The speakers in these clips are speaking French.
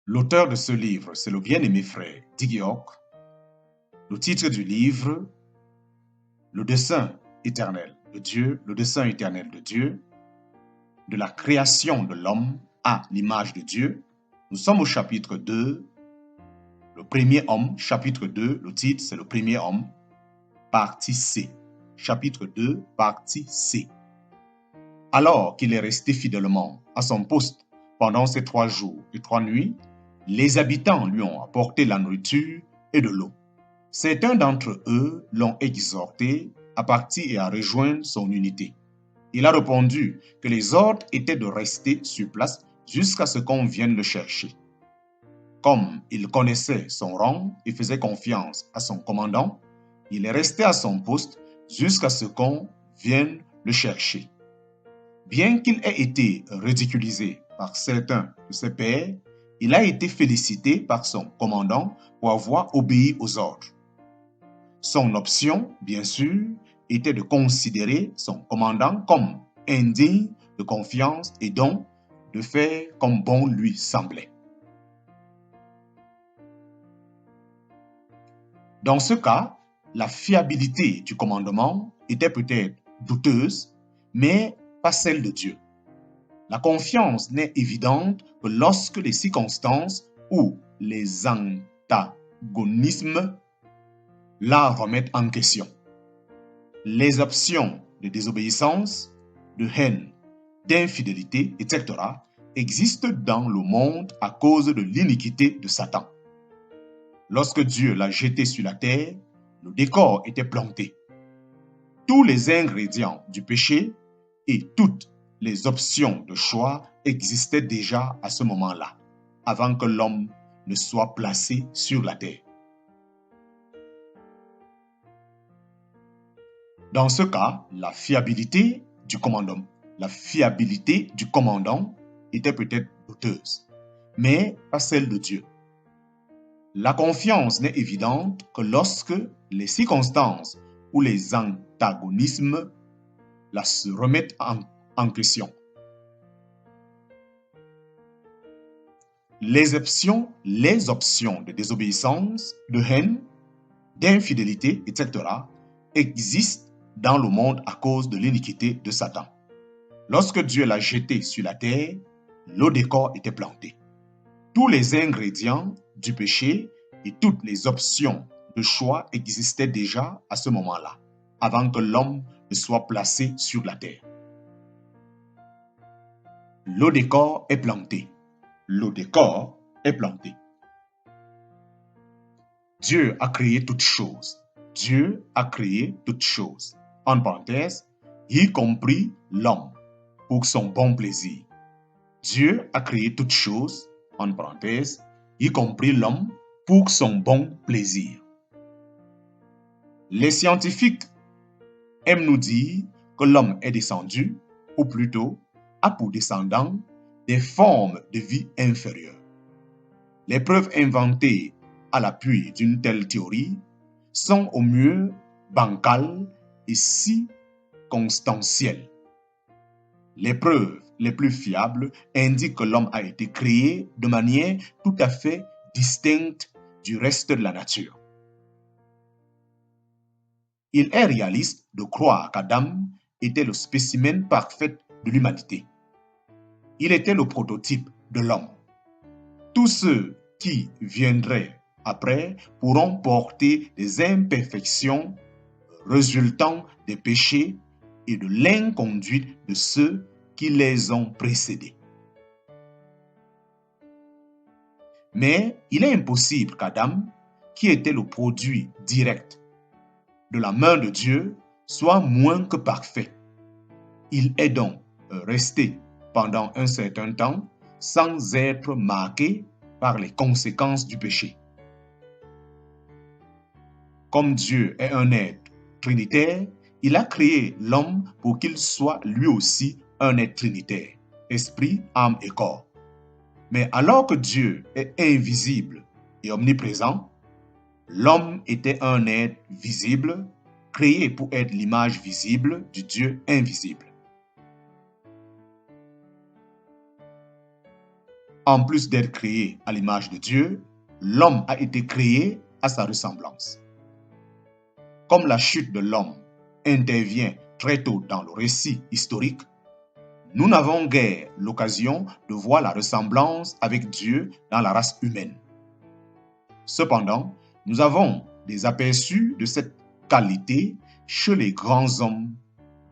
L'auteur de ce livre, c'est le bien-aimé frère Digiok. Le titre du livre, Le dessein éternel de Dieu, le dessein éternel de Dieu, de la création de l'homme à l'image de Dieu. Nous sommes au chapitre 2, le premier homme, chapitre 2, le titre c'est le premier homme, partie C. Chapitre 2, partie C. Alors qu'il est resté fidèlement à son poste pendant ces 3 jours et 3 nuits, les habitants lui ont apporté la nourriture et de l'eau. Certains d'entre eux l'ont exhorté à partir et à rejoindre son unité. Il a répondu que les ordres étaient de rester sur place jusqu'à ce qu'on vienne le chercher. Comme il connaissait son rang et faisait confiance à son commandant, il est resté à son poste jusqu'à ce qu'on vienne le chercher. Bien qu'il ait été ridiculisé par certains de ses pairs, il a été félicité par son commandant pour avoir obéi aux ordres. Son option, bien sûr, était de considérer son commandant comme indigne de confiance et donc de faire comme bon lui semblait. Dans ce cas, la fiabilité du commandement était peut-être douteuse, mais pas celle de Dieu. La confiance n'est évidente que lorsque les circonstances ou les antagonismes la remettent en question. Les options de désobéissance, de haine, d'infidélité, etc. existent dans le monde à cause de l'iniquité de Satan. Lorsque Dieu l'a jeté sur la terre, le décor était planté. Tous les ingrédients du péché et toutes les options de choix existaient déjà à ce moment-là, avant que l'homme ne soit placé sur la terre. Dans ce cas, la fiabilité du commandant était peut-être douteuse, mais pas celle de Dieu. La confiance n'est évidente que lorsque les circonstances ou les antagonismes la se remettent en question. Les options de désobéissance, de haine, d'infidélité, etc. existent dans le monde à cause de l'iniquité de Satan. Lorsque Dieu l'a jeté sur la terre, le décor était planté. Tous les ingrédients du péché et toutes les options de choix existaient déjà à ce moment-là, avant que l'homme ne soit placé sur la terre. Le décor est planté. Le décor est planté. Dieu a créé toutes choses. Dieu a créé toutes choses. En parenthèse, y compris l'homme, pour son bon plaisir. Dieu a créé toutes choses, en parenthèse, y compris l'homme, pour son bon plaisir. Les scientifiques aiment nous dire que l'homme est descendu, ou plutôt a pour descendant des formes de vie inférieures. Les preuves inventées à l'appui d'une telle théorie sont au mieux bancales et circonstancielles. Les preuves les plus fiables indiquent que l'homme a été créé de manière tout à fait distincte du reste de la nature. Il est réaliste de croire qu'Adam était le spécimen parfait de l'humanité. Il était le prototype de l'homme. Tous ceux qui viendraient après pourront porter des imperfections résultant des péchés et de l'inconduite de ceux qui les ont précédés. Mais il est impossible qu'Adam, qui était le produit direct de la main de Dieu, soit moins que parfait. Il est donc resté pendant un certain temps sans être marqué par les conséquences du péché. Comme Dieu est un être trinitaire, il a créé l'homme pour qu'il soit lui aussi un être trinitaire, esprit, âme et corps. Mais alors que Dieu est invisible et omniprésent, l'homme était un être visible, créé pour être l'image visible du Dieu invisible. En plus d'être créé à l'image de Dieu, l'homme a été créé à sa ressemblance. Comme la chute de l'homme intervient très tôt dans le récit historique, nous n'avons guère l'occasion de voir la ressemblance avec Dieu dans la race humaine. Cependant, nous avons des aperçus de cette qualité chez les grands hommes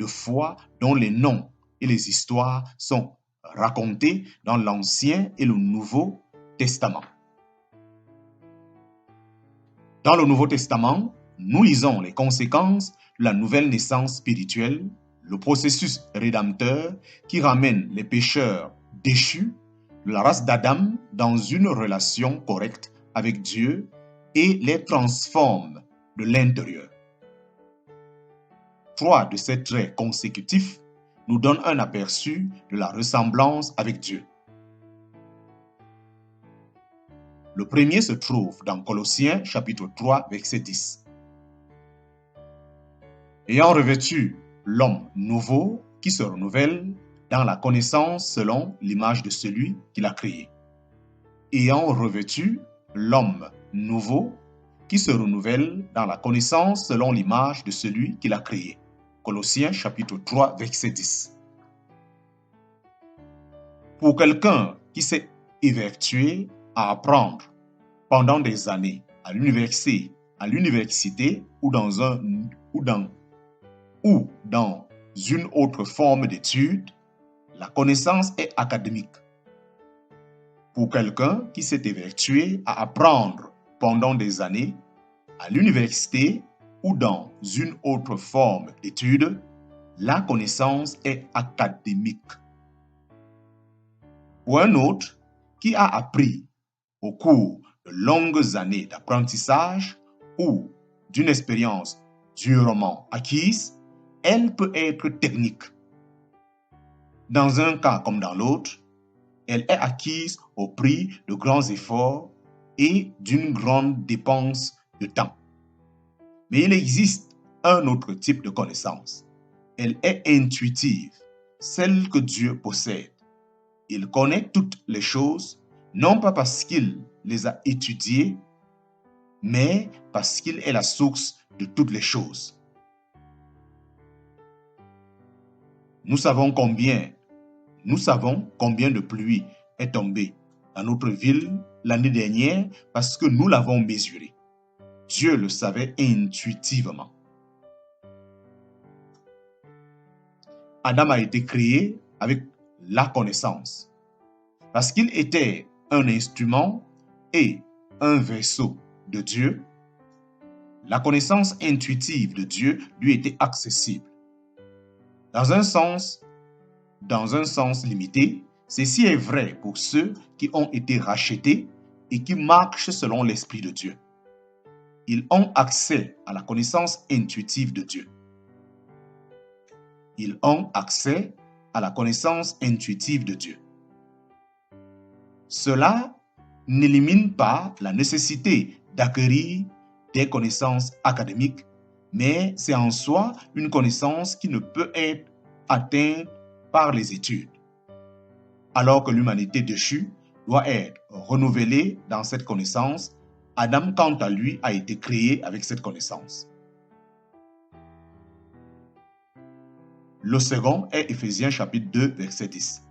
de foi dont les noms et les histoires sont racontés dans l'Ancien et le Nouveau Testament. Dans le Nouveau Testament, nous lisons les conséquences de la nouvelle naissance spirituelle, le processus rédempteur qui ramène les pécheurs déchus de la race d'Adam dans une relation correcte avec Dieu et les transforme de l'intérieur. 3 de ces traits consécutifs nous donnent un aperçu de la ressemblance avec Dieu. Le premier se trouve dans Colossiens chapitre 3, verset 10. Ayant revêtu l'homme nouveau qui se renouvelle dans la connaissance selon l'image de celui qui l'a créé. Ayant revêtu l'homme nouveau qui se renouvelle dans la connaissance selon l'image de celui qui l'a créé. Colossiens chapitre 3, verset 10. Pour quelqu'un qui s'est évertué à apprendre pendant des années à l'université ou dans une autre forme d'étude, la connaissance est académique. Pour quelqu'un qui s'est évertué à apprendre pendant des années à l'université ou dans une autre forme d'étude, la connaissance est académique. Pour un autre qui a appris au cours de longues années d'apprentissage ou d'une expérience durement acquise, elle peut être technique. Dans un cas comme dans l'autre, elle est acquise au prix de grands efforts et d'une grande dépense de temps. Mais il existe un autre type de connaissance. Elle est intuitive, celle que Dieu possède. Il connaît toutes les choses, non pas parce qu'il les a étudiées, mais parce qu'il est la source de toutes les choses. Nous savons combien de pluie est tombée dans notre ville l'année dernière parce que nous l'avons mesuré. Dieu le savait intuitivement. Adam a été créé avec la connaissance. Parce qu'il était un instrument et un vaisseau de Dieu, la connaissance intuitive de Dieu lui était accessible. Dans un sens limité, ceci est vrai pour ceux qui ont été rachetés et qui marchent selon l'Esprit de Dieu. Ils ont accès à la connaissance intuitive de Dieu. Ils ont accès à la connaissance intuitive de Dieu. Cela n'élimine pas la nécessité d'acquérir des connaissances académiques, mais c'est en soi une connaissance qui ne peut être atteinte par les études. Alors que l'humanité déchue doit être renouvelée dans cette connaissance, Adam, quant à lui, a été créé avec cette connaissance. Le second est Éphésiens chapitre 2, verset 10.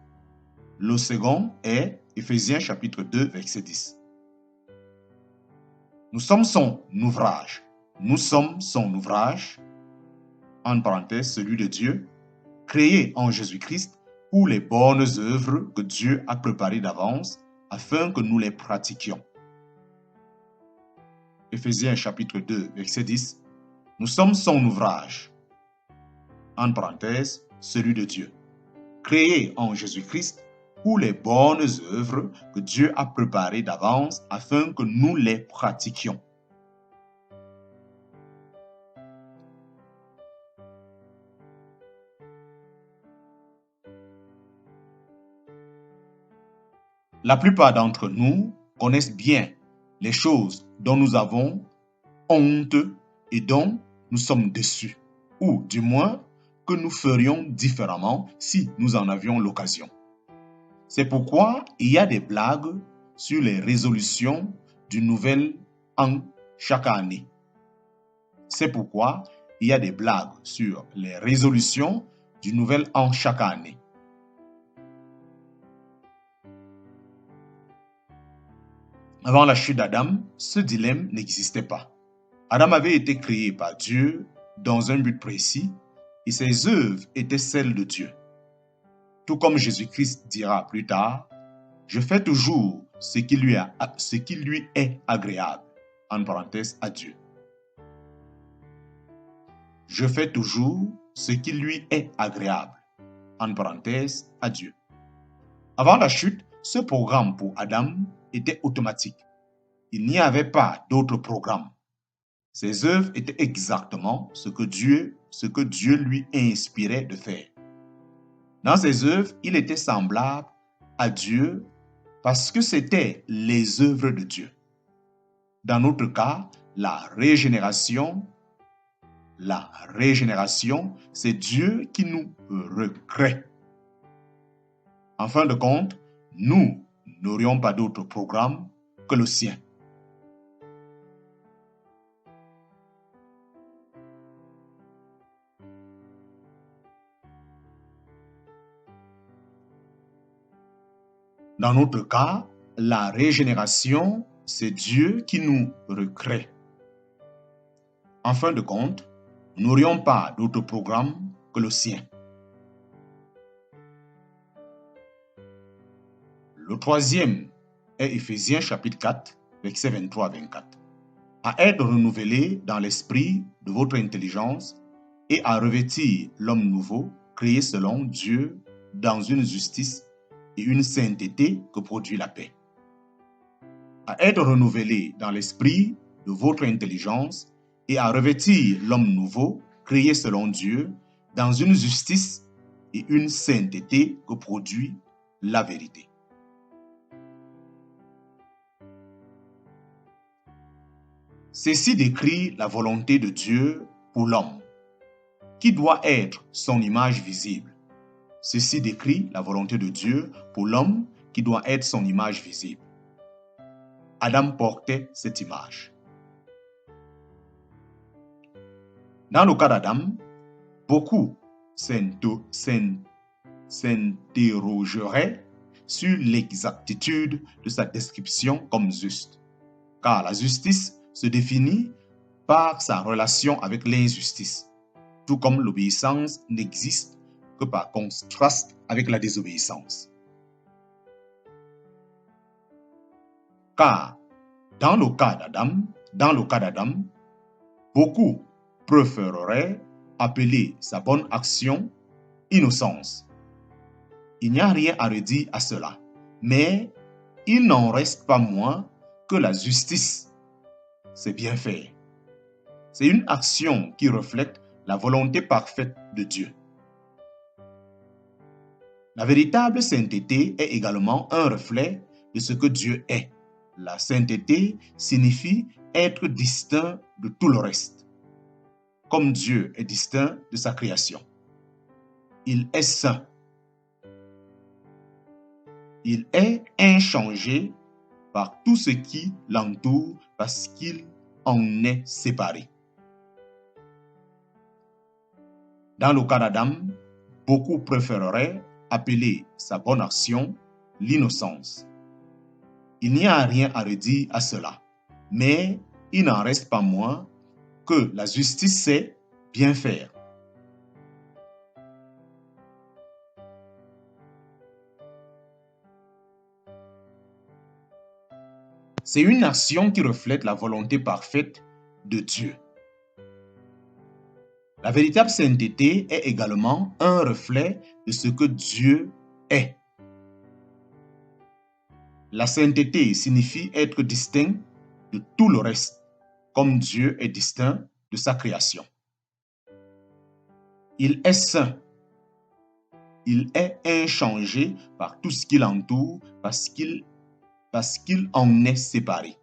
Le second est Éphésiens chapitre 2, verset 10. Nous sommes son ouvrage. Nous sommes son ouvrage, en parenthèse, celui de Dieu, créé en Jésus-Christ pour les bonnes œuvres que Dieu a préparées d'avance afin que nous les pratiquions. Éphésiens chapitre 2, verset 10. Nous sommes son ouvrage, en parenthèse, celui de Dieu, créé en Jésus-Christ pour les bonnes œuvres que Dieu a préparées d'avance afin que nous les pratiquions. La plupart d'entre nous connaissent bien les choses dont nous avons honte et dont nous sommes déçus, ou du moins que nous ferions différemment si nous en avions l'occasion. C'est pourquoi il y a des blagues sur les résolutions du nouvel an chaque année. C'est pourquoi il y a des blagues sur les résolutions du nouvel an chaque année. Avant la chute d'Adam, ce dilemme n'existait pas. Adam avait été créé par Dieu dans un but précis et ses œuvres étaient celles de Dieu. Tout comme Jésus-Christ dira plus tard, « Je fais toujours ce qui lui est agréable », en parenthèse à Dieu. Je fais toujours ce qui lui est agréable, en parenthèse à Dieu. Avant la chute, ce programme pour Adam était automatique. Il n'y avait pas d'autre programme. Ses œuvres étaient exactement ce que Dieu lui inspirait de faire. Dans ses œuvres, il était semblable à Dieu parce que c'était les œuvres de Dieu. Dans notre cas, la régénération, c'est Dieu qui nous recrée. En fin de compte, nous n'aurions pas d'autre programme que le sien. Dans notre cas, la régénération, c'est Dieu qui nous recrée. En fin de compte, nous n'aurions pas d'autre programme que le sien. Le troisième est Éphésiens chapitre 4, versets 23 à 24. À être renouvelé dans l'esprit de votre intelligence et à revêtir l'homme nouveau, créé selon Dieu dans une justice et une sainteté que produit la paix. À être renouvelé dans l'esprit de votre intelligence et à revêtir l'homme nouveau, créé selon Dieu, dans une justice et une sainteté que produit la vérité. Ceci décrit la volonté de Dieu pour l'homme, qui doit être son image visible. Ceci décrit la volonté de Dieu pour l'homme qui doit être son image visible. Adam portait cette image. Dans le cas d'Adam, beaucoup s'interrogeraient sur l'exactitude de sa description comme juste, car la justice se définit par sa relation avec l'injustice, tout comme l'obéissance n'existe que par contraste avec la désobéissance. Car dans le cas d'Adam, beaucoup préféreraient appeler sa bonne action innocence. Il n'y a rien à redire à cela, mais il n'en reste pas moins que la justice, c'est bien faire. C'est une action qui reflète la volonté parfaite de Dieu. La véritable sainteté est également un reflet de ce que Dieu est. La sainteté signifie être distinct de tout le reste, comme Dieu est distinct de sa création. Il est saint. Il est inchangé par tout ce qui l'entoure parce qu'il en est séparé. Dans le cas d'Adam, beaucoup préféreraient appeler sa bonne action l'innocence. Il n'y a rien à redire à cela, mais il n'en reste pas moins que la justice c'est bien faire. C'est une action qui reflète la volonté parfaite de Dieu. La véritable sainteté est également un reflet de ce que Dieu est. La sainteté signifie être distinct de tout le reste, comme Dieu est distinct de sa création. Il est saint. Il est inchangé par tout ce qui l'entoure parce qu'il en est séparé.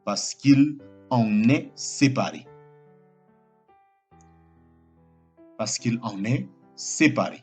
Parce qu'il en est séparé. Parce qu'il en est séparé.